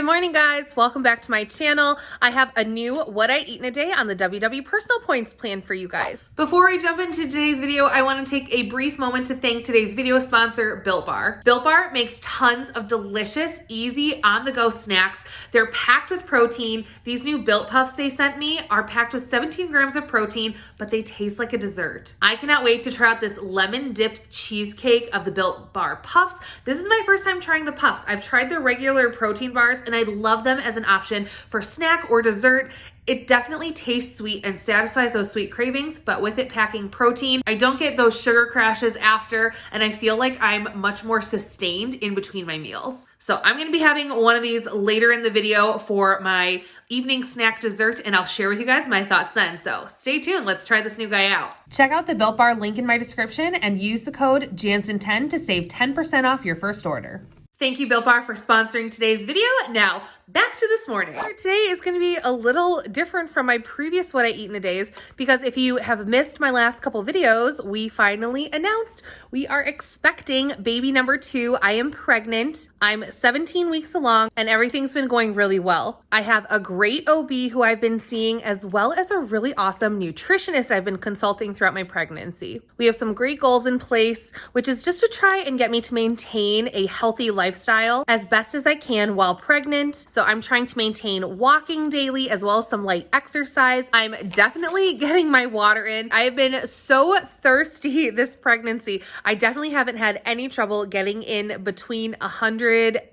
Good morning, guys. Welcome back to my channel. I have a new What I Eat in a Day on the WW Personal Points plan for you guys. Before we jump into today's video, I want to take a brief moment to thank today's video sponsor, Built Bar. Built Bar makes tons of delicious, easy, on-the-go snacks. They're packed with protein. These new Built Puffs they sent me are packed with 17 grams of protein, but they taste like a dessert. I cannot wait to try out this lemon-dipped cheesecake of the Built Bar Puffs. This is my first time trying the Puffs. I've tried their regular protein bars, and I love them as an option for snack or dessert. It definitely tastes sweet and satisfies those sweet cravings, but with it packing protein, I don't get those sugar crashes after, and I feel like I'm much more sustained in between my meals. So I'm gonna be having one of these later in the video for my evening snack dessert, and I'll share with you guys my thoughts then. So stay tuned, let's try this new guy out. Check out the Built Bar link in my description and use the code Jansen10 to save 10% off your first order. Thank you, Built Bar, for sponsoring today's video. Now, back to this morning. Today is going to be a little different from my previous What I Eat in a Days, because if you have missed my last couple videos, we finally announced we are expecting baby number 2. I am pregnant. I'm 17 weeks along, and everything's been going really well. I have a great OB who I've been seeing, as well as a really awesome nutritionist I've been consulting throughout my pregnancy. We have some great goals in place, which is just to try and get me to maintain a healthy lifestyle as best as I can while pregnant. So I'm trying to maintain walking daily as well as some light exercise. I'm definitely getting my water in. I have been so thirsty this pregnancy. I definitely haven't had any trouble getting in between 100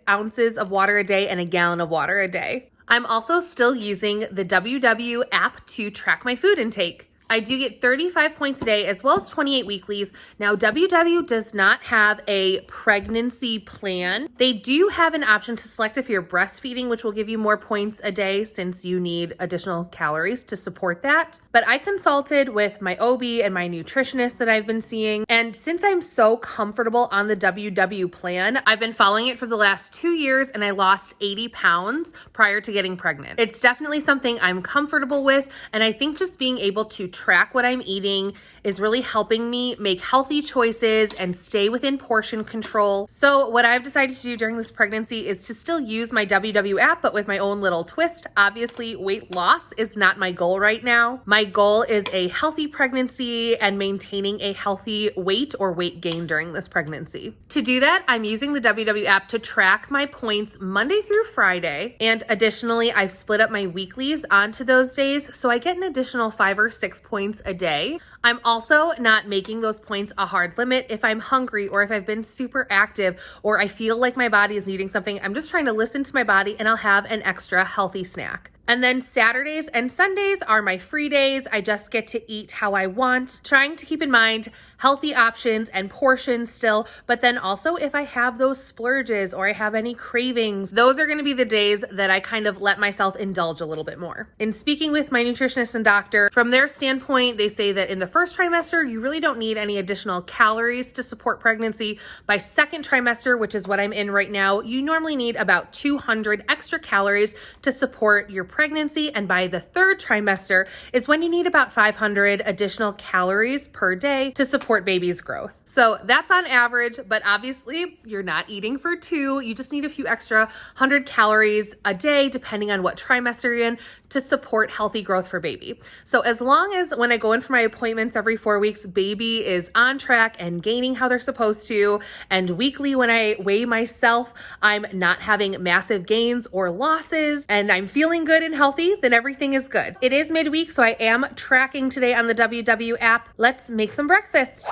ounces of water a day and a gallon of water a day. I'm also still using the WW app to track my food intake. I do get 35 points a day as well as 28 weeklies. Now, WW does not have a pregnancy plan. They do have an option to select if you're breastfeeding, which will give you more points a day since you need additional calories to support that. But I consulted with my OB and my nutritionist that I've been seeing. And since I'm so comfortable on the WW plan, I've been following it for the last 2 years, and I lost 80 pounds prior to getting pregnant. It's definitely something I'm comfortable with. And I think just being able to track what I'm eating is really helping me make healthy choices and stay within portion control. So what I've decided to do during this pregnancy is to still use my WW app, but with my own little twist. Obviously, weight loss is not my goal right now. My goal is a healthy pregnancy and maintaining a healthy weight or weight gain during this pregnancy. To do that, I'm using the WW app to track my points Monday through Friday. And additionally, I've split up my weeklies onto those days, so I get an additional 5 or 6 points a day. I'm also not making those points a hard limit. If I'm hungry or if I've been super active or I feel like my body is needing something, I'm just trying to listen to my body and I'll have an extra healthy snack. And then Saturdays and Sundays are my free days. I just get to eat how I want, trying to keep in mind healthy options and portions still. But then also if I have those splurges or I have any cravings, those are going to be the days that I kind of let myself indulge a little bit more. In speaking with my nutritionist and doctor, from their standpoint, they say that in the first trimester, you really don't need any additional calories to support pregnancy. By second trimester, which is what I'm in right now, you normally need about 200 extra calories to support your pregnancy, and by the third trimester is when you need about 500 additional calories per day to support baby's growth. So that's on average, but obviously you're not eating for 2. You just need a few extra 100 calories a day, depending on what trimester you're in, to support healthy growth for baby. So as long as when I go in for my appointments every 4 weeks, baby is on track and gaining how they're supposed to, and weekly when I weigh myself, I'm not having massive gains or losses, and I'm feeling good and healthy, then everything is good. It is midweek, so I am tracking today on the WW app. Let's make some breakfast.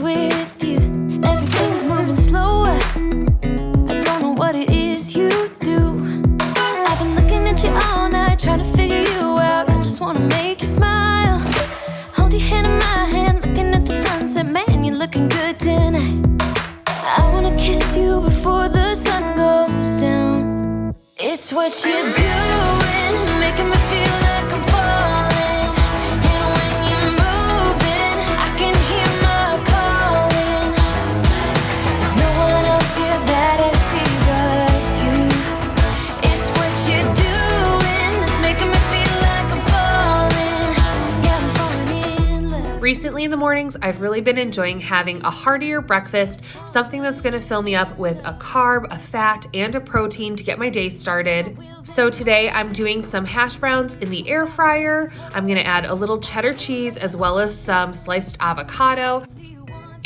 With you, everything's moving slower. I don't know what it is you do. I've been looking at you all night, trying to figure you out. I just wanna make you smile. Hold your hand in my hand, looking at the sunset. Man, you're looking good tonight. I wanna kiss you before the sun goes down. It's what you're doing, making me feel like I'm falling. Feel Recently in the mornings, I've really been enjoying having a heartier breakfast, something that's gonna fill me up with a carb, a fat, and a protein to get my day started. So today I'm doing some hash browns in the air fryer. I'm gonna add a little cheddar cheese as well as some sliced avocado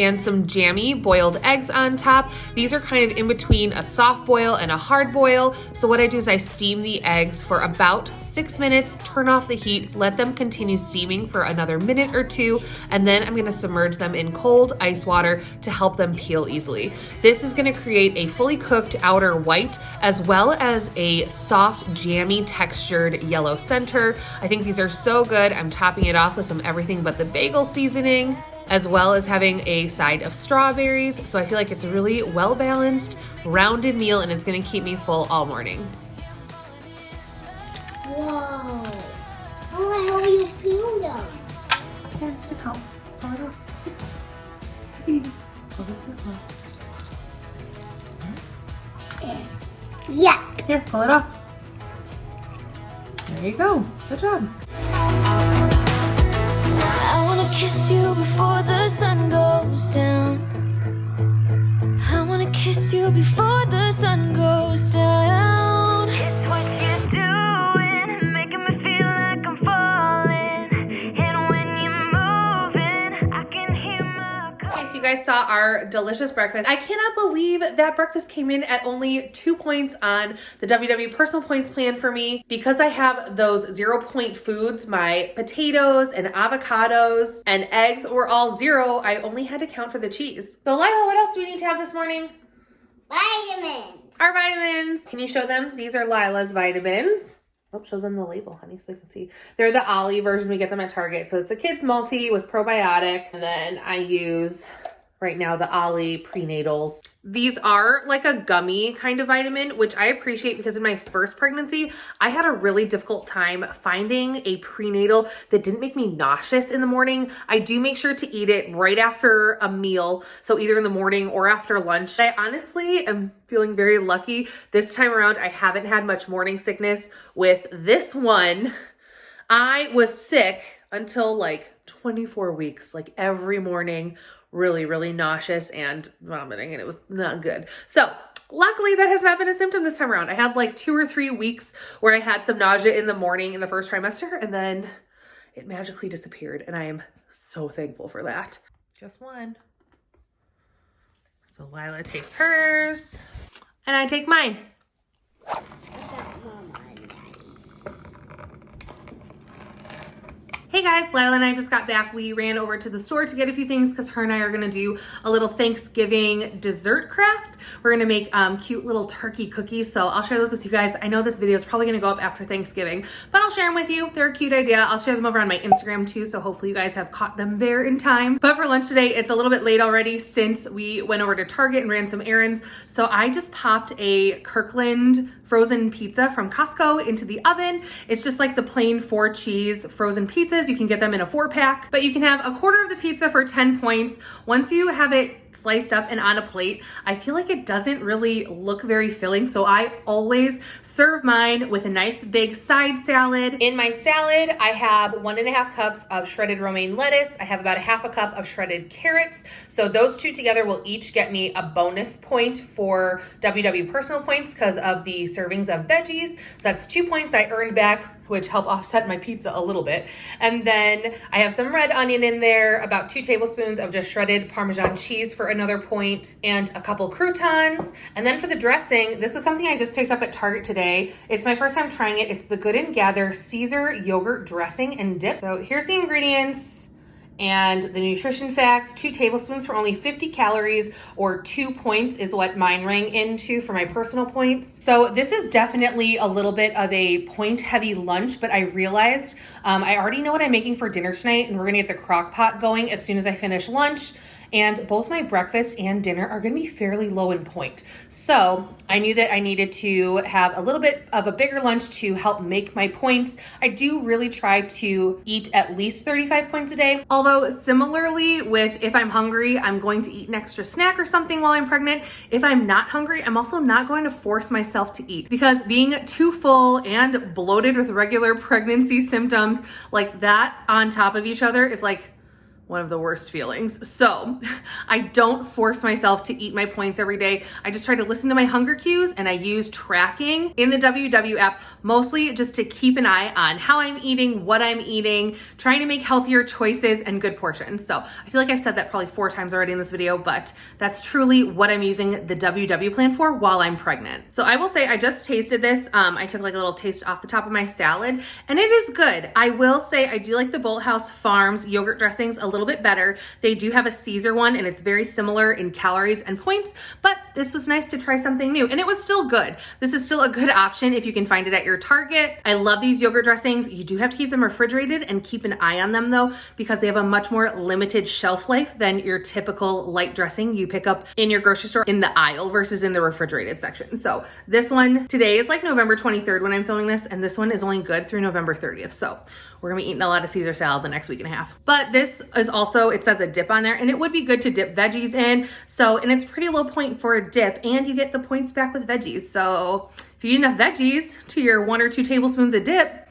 and some jammy boiled eggs on top. These are kind of in between a soft boil and a hard boil. So what I do is I steam the eggs for about 6 minutes, turn off the heat, let them continue steaming for another minute or two, and then I'm gonna submerge them in cold ice water to help them peel easily. This is gonna create a fully cooked outer white as well as a soft, jammy textured yellow center. I think these are so good. I'm topping it off with some everything but the bagel seasoning, as well as having a side of strawberries. So I feel like it's a really well-balanced, rounded meal, and it's gonna keep me full all morning. Whoa. How do you feel them? Here, pull it off. Yeah. Here, pull it off. There you go. Good job. I wanna kiss you before the sun goes down. I wanna kiss you before the sun goes down. It's what you're doing, making me feel like I'm falling. And when you're moving, I can hear my Okay, so you guys saw our delicious breakfast. I cannot believe that breakfast came in at only 2 points on the WW personal points plan for me. Because I have those 0-point foods, my potatoes and avocados and eggs were all 0. I only had to count for the cheese. So Lila, what else do we need to have this morning? Vitamins. Our vitamins. Can you show them? These are Lila's vitamins. Oh, show them the label, honey, so they can see. They're the Ollie version. We get them at Target. So it's a kid's multi with probiotic. And then I use right now the Ollie prenatals. These are like a gummy kind of vitamin, which I appreciate because in my first pregnancy, I had a really difficult time finding a prenatal that didn't make me nauseous in the morning. I do make sure to eat it right after a meal, so either in the morning or after lunch. I honestly am feeling very lucky. This time around, I haven't had much morning sickness with this one. I was sick until like 24 weeks, like every morning, really nauseous and vomiting, and it was not good. So luckily that has not been a symptom this time around. I had like 2 or 3 weeks where I had some nausea in the morning in the first trimester, and then it magically disappeared, and I am so thankful for that. Just one. So Lila takes hers, and I take mine. Hey guys, Lila and I just got back. We ran over to the store to get a few things because her and I are gonna do a little Thanksgiving dessert craft. We're gonna make cute little turkey cookies, so I'll share those with you guys. I know this video is probably gonna go up after Thanksgiving, but I'll share them with you. They're a cute idea. I'll share them over on my Instagram too, so hopefully you guys have caught them there in time. But for lunch today, it's a little bit late already since we went over to Target and ran some errands, so I just popped a Kirkland frozen pizza from Costco into the oven. It's just like the plain 4 cheese frozen pizzas. You can get them in a 4-pack, but you can have a quarter of the pizza for 10 points. Once you have it sliced up and on a plate, I feel like it doesn't really look very filling, so I always serve mine with a nice big side salad. In my salad, I have 1.5 cups of shredded romaine lettuce. I have about 1/2 cup of shredded carrots. So those two together will each get me a bonus point for WW personal points because of the servings of veggies. So that's 2 points I earned back, which help offset my pizza a little bit. And then I have some red onion in there, about 2 tablespoons of just shredded Parmesan cheese for another point, and a couple croutons. And then for the dressing, this was something I just picked up at Target today. It's my first time trying it. It's the Good and Gather Caesar yogurt dressing and dip. So here's the ingredients and the nutrition facts. 2 tablespoons for only 50 calories, or 2 points is what mine rang into for my personal points. So this is definitely a little bit of a point heavy lunch, but I realized I already know what I'm making for dinner tonight, and we're gonna get the crock pot going as soon as I finish lunch. And both my breakfast and dinner are gonna be fairly low in point. So I knew that I needed to have a little bit of a bigger lunch to help make my points. I do really try to eat at least 35 points a day. Although similarly with if I'm hungry, I'm going to eat an extra snack or something while I'm pregnant. If I'm not hungry, I'm also not going to force myself to eat, because being too full and bloated with regular pregnancy symptoms like that on top of each other is like one of the worst feelings. So I don't force myself to eat my points every day. I just try to listen to my hunger cues, and I use tracking in the WW app, mostly just to keep an eye on how I'm eating, what I'm eating, trying to make healthier choices and good portions. So I feel like I've said that probably 4 times already in this video, but that's truly what I'm using the WW plan for while I'm pregnant. So I will say I just tasted this. I took like a little taste off the top of my salad, and it is good. I will say I do like the Bolthouse Farms yogurt dressings a little bit better. They do have a Caesar one, and it's very similar in calories and points, but this was nice to try something new, and it was still good. This is still a good option if you can find it at your Target. I love these yogurt dressings. You do have to keep them refrigerated and keep an eye on them though, because they have a much more limited shelf life than your typical light dressing you pick up in your grocery store in the aisle versus in the refrigerated section. So this one today is like November 23rd when I'm filming this, and this one is only good through November 30th. So we're gonna be eating a lot of Caesar salad the next week and a half. But this is also, it says a dip on there, and it would be good to dip veggies in. So, and it's pretty low point for a dip, and you get the points back with veggies. So if you eat enough veggies to your 1 or 2 tablespoons of dip,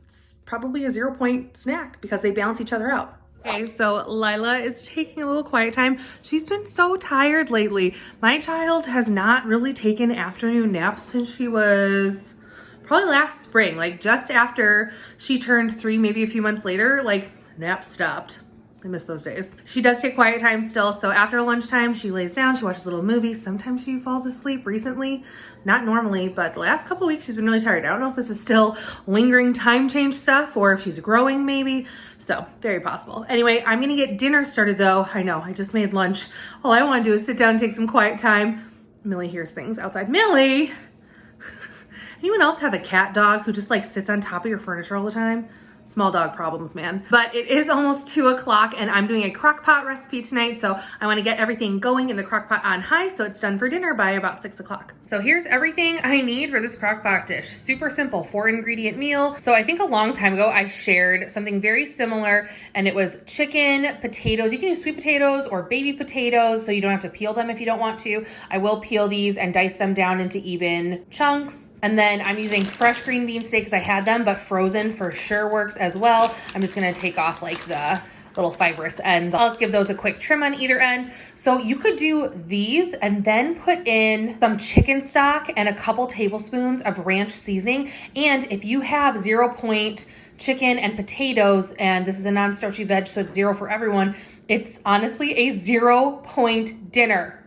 it's probably a 0 point snack because they balance each other out. Okay, so Lila is taking a little quiet time. She's been so tired lately. My child has not really taken afternoon naps since she was probably last spring, like just after she turned 3, maybe a few months later, like naps stopped. I miss those days. She does take quiet time still. So after lunchtime, she lays down, she watches a little movie. Sometimes she falls asleep recently, not normally, but the last couple of weeks she's been really tired. I don't know if this is still lingering time change stuff or if she's growing maybe. So very possible. Anyway, I'm gonna get dinner started though. I know, I just made lunch. All I wanna do is sit down and take some quiet time. Millie hears things outside. Millie! Anyone else have a cat dog who just like sits on top of your furniture all the time? Small dog problems, man. But it is almost 2 o'clock and I'm doing a crock pot recipe tonight. So I wanna get everything going in the crock pot on high so it's done for dinner by about 6 o'clock. So here's everything I need for this crock pot dish. Super simple, 4-ingredient meal. So I think a long time ago I shared something very similar, and it was chicken, potatoes. You can use sweet potatoes or baby potatoes, so you don't have to peel them if you don't want to. I will peel these and dice them down into even chunks. And then I'm using fresh green bean steak because I had them, but frozen for sure works as well. I'm just gonna take off like the little fibrous end. I'll just give those a quick trim on either end. So you could do these and then put in some chicken stock and a couple tablespoons of ranch seasoning. And if you have 0 point chicken and potatoes, and this is a non-starchy veg, so it's 0 for everyone, it's honestly a 0 point dinner.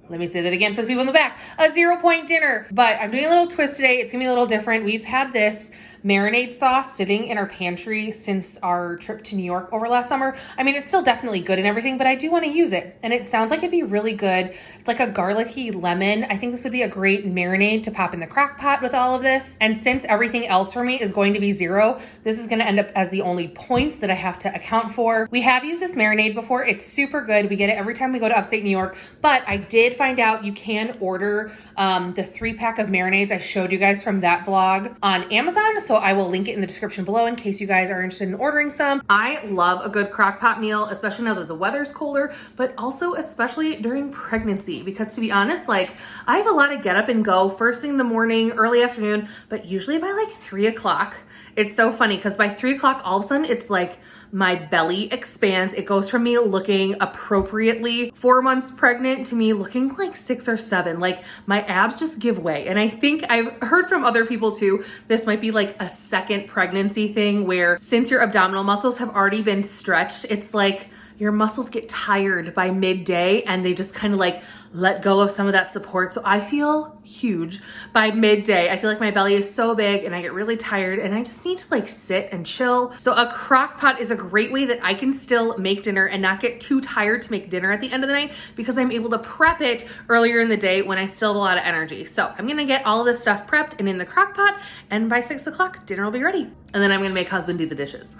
Let me say that again for the people in the back, a 0 point dinner. But I'm doing a little twist today. It's gonna be a little different. We've had this marinade sauce sitting in our pantry since our trip to New York over last summer. I mean, it's still definitely good and everything, but I do want to use it. And it sounds like it'd be really good. It's like a garlicky lemon. I think this would be a great marinade to pop in the crock pot with all of this. And since everything else for me is going to be 0, this is going to end up as the only points that I have to account for. We have used this marinade before. It's super good. We get it every time we go to upstate New York, but I did find out you can order the 3-pack of marinades I showed you guys from that vlog on Amazon. So I will link it in the description below in case you guys are interested in ordering some. I love a good crock pot meal, especially now that the weather's colder, but also especially during pregnancy, because to be honest, like I have a lot of get up and go first thing in the morning, early afternoon, but usually by like 3 o'clock. It's so funny because by 3 o'clock, all of a sudden it's like my belly expands. It goes from me looking appropriately 4 months pregnant to me looking like 6 or 7. Like my abs just give way. And I think I've heard from other people too, this might be like a second pregnancy thing where since your abdominal muscles have already been stretched, it's like your muscles get tired by midday and they just kind of like let go of some of that support. So I feel huge by midday. I feel like my belly is so big and I get really tired and I just need to like sit and chill. So a crock pot is a great way that I can still make dinner and not get too tired to make dinner at the end of the night because I'm able to prep it earlier in the day when I still have a lot of energy. So I'm gonna get all of this stuff prepped and in the crock pot, and by 6 o'clock, dinner will be ready. And then I'm gonna make husband do the dishes.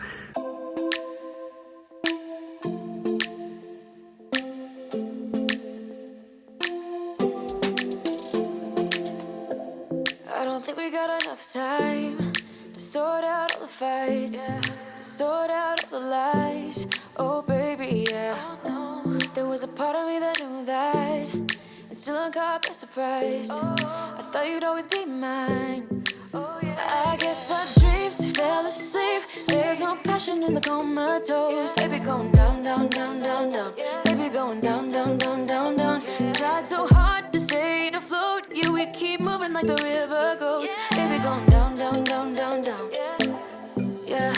We got enough time to sort out all the fights, to sort out all the lies. Oh baby, yeah. There was a part of me that knew that, and still I'm caught by surprise. I thought you'd always be mine. I guess our dreams fell asleep. There's no passion in the comatose. Baby going down, down, down, down, down. Baby going down, down, down, down, down. Tried so hard to stay afloat. Yeah, we keep moving like the river goes. Baby going down, down, down, down, down. Yeah.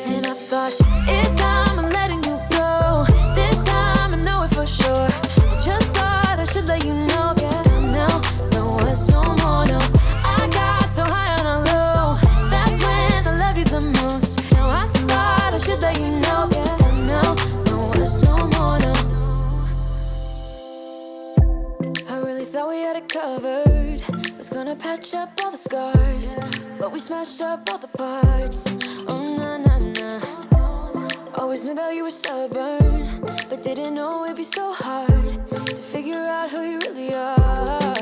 And I thought, it's time I'm letting you go. This time I know it for sure. I just thought I should let you know. Yeah, now, no words, no more, no. I got so high on a low. That's when I loved you the most. Now I thought I should let you know. Yeah, now, no words, no more, no. I really thought we had it covered. Was gonna patch up all the scars, but we smashed up all the parts. Oh, nah, nah, nah. Always knew that you were stubborn, but didn't know it'd be so hard to figure out who you really are.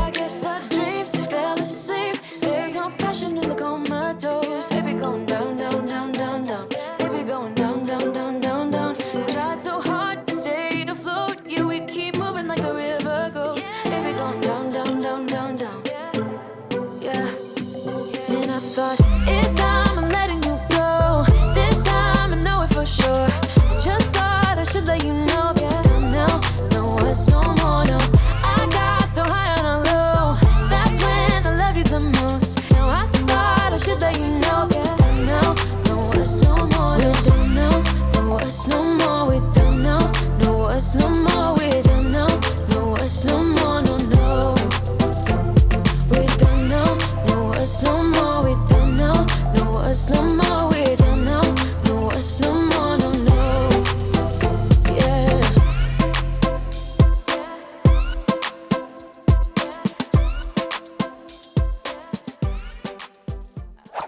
I guess our dreams fell asleep. There's no passion in the comatose. Baby going down, down, down, down, down. Baby going down, down, down, down, down. Tried so hard to stay afloat. Yeah, we keep moving like the river goes. Baby going down, down, down, down, down. Yeah. And I thought, it's time I'm letting you go. This time I know it for sure. I just thought I should let you know. Yeah, now, no words, no more, no. I got so high on a low. That's when I loved you the most. Now I thought I should let you know. Yeah, now, no words, no more. We're done now, no words, no more. We're done now, no words, no more. We're done now, no words, no more, no, no. We're done now, no words, no more. We're done now, no words, no more. We're done now, no words, no more, no, no. Yeah.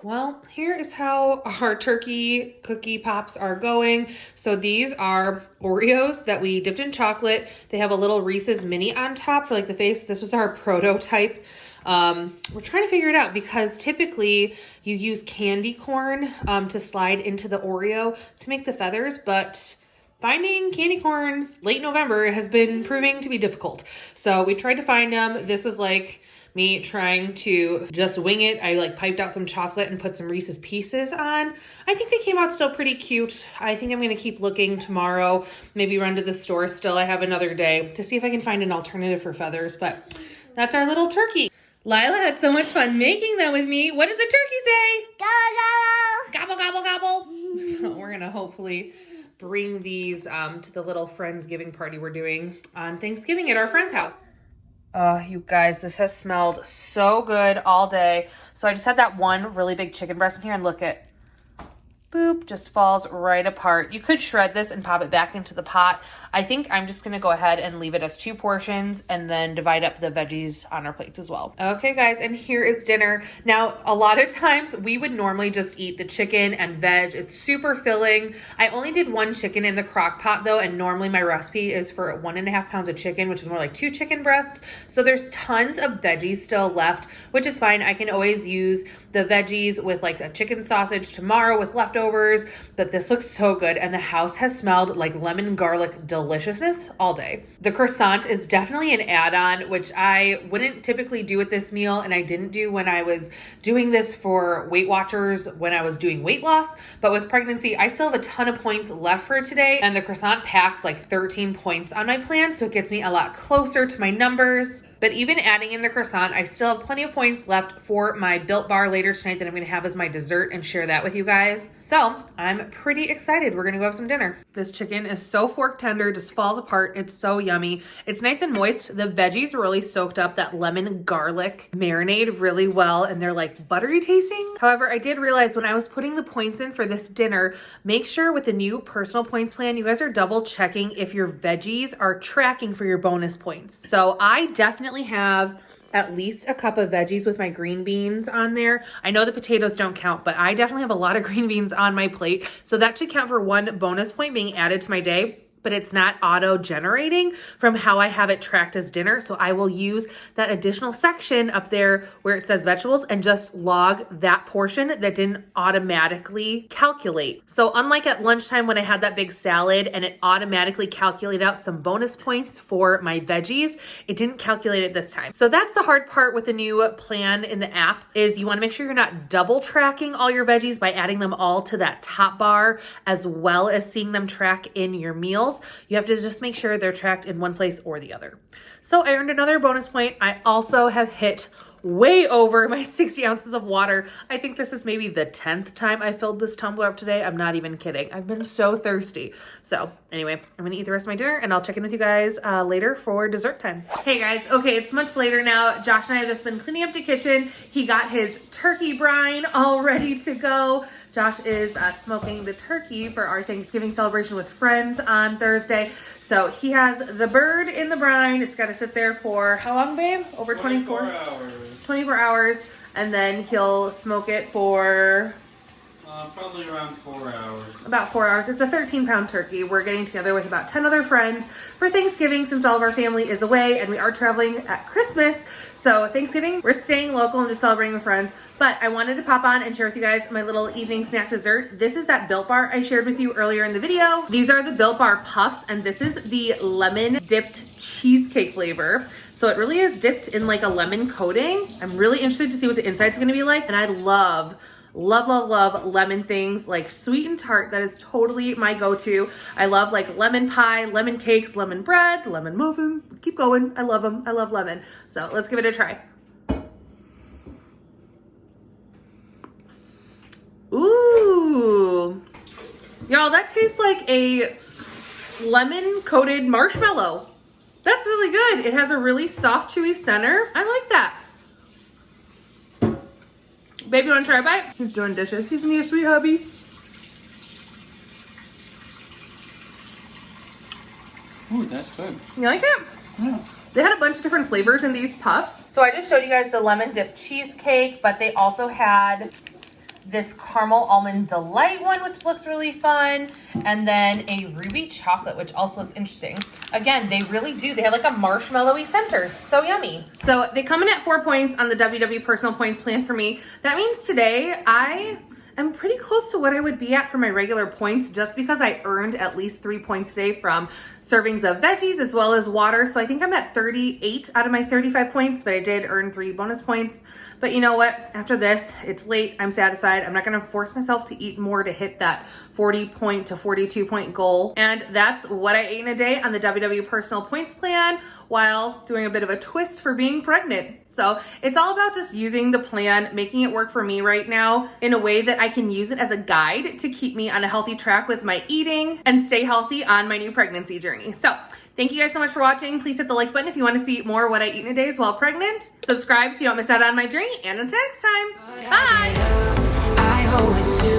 Well, here is how our turkey cookie pops are going. So these are Oreos that we dipped in chocolate. They have a little Reese's mini on top for like the face. This was our prototype. We're trying to figure it out because typically you use candy corn to slide into the Oreo to make the feathers, but finding candy corn late November has been proving to be difficult. So we tried to find them. This was like me trying to just wing it. I like piped out some chocolate and put some Reese's Pieces on. I think they came out still pretty cute. I think I'm gonna keep looking tomorrow, maybe run to the store still. I have another day to see if I can find an alternative for feathers, but that's our little turkey. Lila had so much fun making them with me. What does the turkey say? Gobble, Gobble, gobble. gobble, gobble. So we're gonna hopefully bring these to the little Friendsgiving party we're doing on Thanksgiving at our friend's house. You guys, this has smelled so good all day. So I just had that one really big chicken breast in here, and look at, boop, just falls right apart. You could shred this and pop it back into the pot. I think I'm just gonna go ahead and leave it as 2 portions and then divide up the veggies on our plates as well. Okay guys, and here is dinner. Now, a lot of times we would normally just eat the chicken and veg. It's super filling. I only did 1 chicken in the crock pot though, and normally my recipe is for 1.5 pounds of chicken, which is more like 2 chicken breasts. So there's tons of veggies still left, which is fine. I can always use the veggies with like a chicken sausage tomorrow with leftovers, but this looks so good. And the house has smelled like lemon garlic deliciousness all day. The croissant is definitely an add-on, which I wouldn't typically do with this meal. And I didn't do when I was doing this for Weight Watchers when I was doing weight loss, but with pregnancy, I still have a ton of points left for today. And the croissant packs like 13 points on my plan. So it gets me a lot closer to my numbers. But even adding in the croissant, I still have plenty of points left for my Built Bar later tonight that I'm going to have as my dessert and share that with you guys. So I'm pretty excited. We're going to go have some dinner. This chicken is so fork tender, just falls apart. It's so yummy. It's nice and moist. The veggies really soaked up that lemon garlic marinade really well, and they're like buttery tasting. However, I did realize when I was putting the points in for this dinner, make sure with the new personal points plan, you guys are double checking if your veggies are tracking for your bonus points. So I definitely have at least a cup of veggies with my green beans on there. I know the potatoes don't count, but I definitely have a lot of green beans on my plate. So that should count for 1 bonus point being added to my day. but it's not auto generating from how I have it tracked as dinner. So I will use that additional section up there where it says vegetables and just log that portion that didn't automatically calculate. So unlike at lunchtime when I had that big salad and it automatically calculated out some bonus points for my veggies, it didn't calculate it this time. So that's the hard part with the new plan in the app, is you want to make sure you're not double tracking all your veggies by adding them all to that top bar as well as seeing them track in your meals. You have to just make sure they're tracked in one place or the other. So I earned another bonus point. I also have hit way over my 60 ounces of water. I think this is maybe the 10th time I filled this tumbler up today. I'm not even kidding. I've been so thirsty. So anyway, I'm gonna eat the rest of my dinner and I'll check in with you guys later for dessert time. Hey guys, okay, it's much later now. Josh and I have just been cleaning up the kitchen. He got his turkey brine all ready to go. Josh is smoking the turkey for our Thanksgiving celebration with friends on Thursday. So he has the bird in the brine. It's got to sit there for how long, babe? Over 24 hours. 24 hours. And then he'll smoke it for probably around 4 hours. About 4 hours. It's a 13-pound turkey. We're getting together with about 10 other friends for Thanksgiving since all of our family is away and we are traveling at Christmas. So Thanksgiving, we're staying local and just celebrating with friends. But I wanted to pop on and share with you guys my little evening snack dessert. This is that Built Bar I shared with you earlier in the video. These are the Built Bar Puffs, and this is the lemon dipped cheesecake flavor. So it really is dipped in like a lemon coating. I'm really interested to see what the inside's gonna be like. And I love lemon things, like sweet and tart. That is totally my go-to. I love like lemon pie, lemon cakes, lemon bread, lemon muffins. Keep going. I love them. I love lemon. So let's give it a try. Ooh. Y'all, that tastes like a lemon coated marshmallow. That's really good. It has a really soft, chewy center. I like that. Baby, you want to try a bite? He's doing dishes. He's me a sweet hubby. Ooh, that's good. You like it? Yeah. They had a bunch of different flavors in these puffs. So I just showed you guys the lemon dip cheesecake, but they also had this caramel almond delight one, which looks really fun, and then a ruby chocolate, which also looks interesting. Again, they really do. They have like a marshmallowy center. So yummy. So they come in at 4 points on the WW personal points plan for me. That means today I am pretty close to what I would be at for my regular points, just because I earned at least 3 points today from servings of veggies as well as water. So I think I'm at 38 out of my 35 points, but I did earn 3 bonus points. But you know what? After this, it's late. I'm satisfied. I'm not going to force myself to eat more to hit that 40 point to 42 point goal. And that's what I ate in a day on the WW personal points plan, while doing a bit of a twist for being pregnant. So it's all about just using the plan, making it work for me right now in a way that I can use it as a guide to keep me on a healthy track with my eating and stay healthy on my new pregnancy journey. So thank you guys so much for watching. Please hit the like button if you want to see more what I eat in a day while pregnant. Subscribe so you don't miss out on my journey. And until next time, bye. I always do.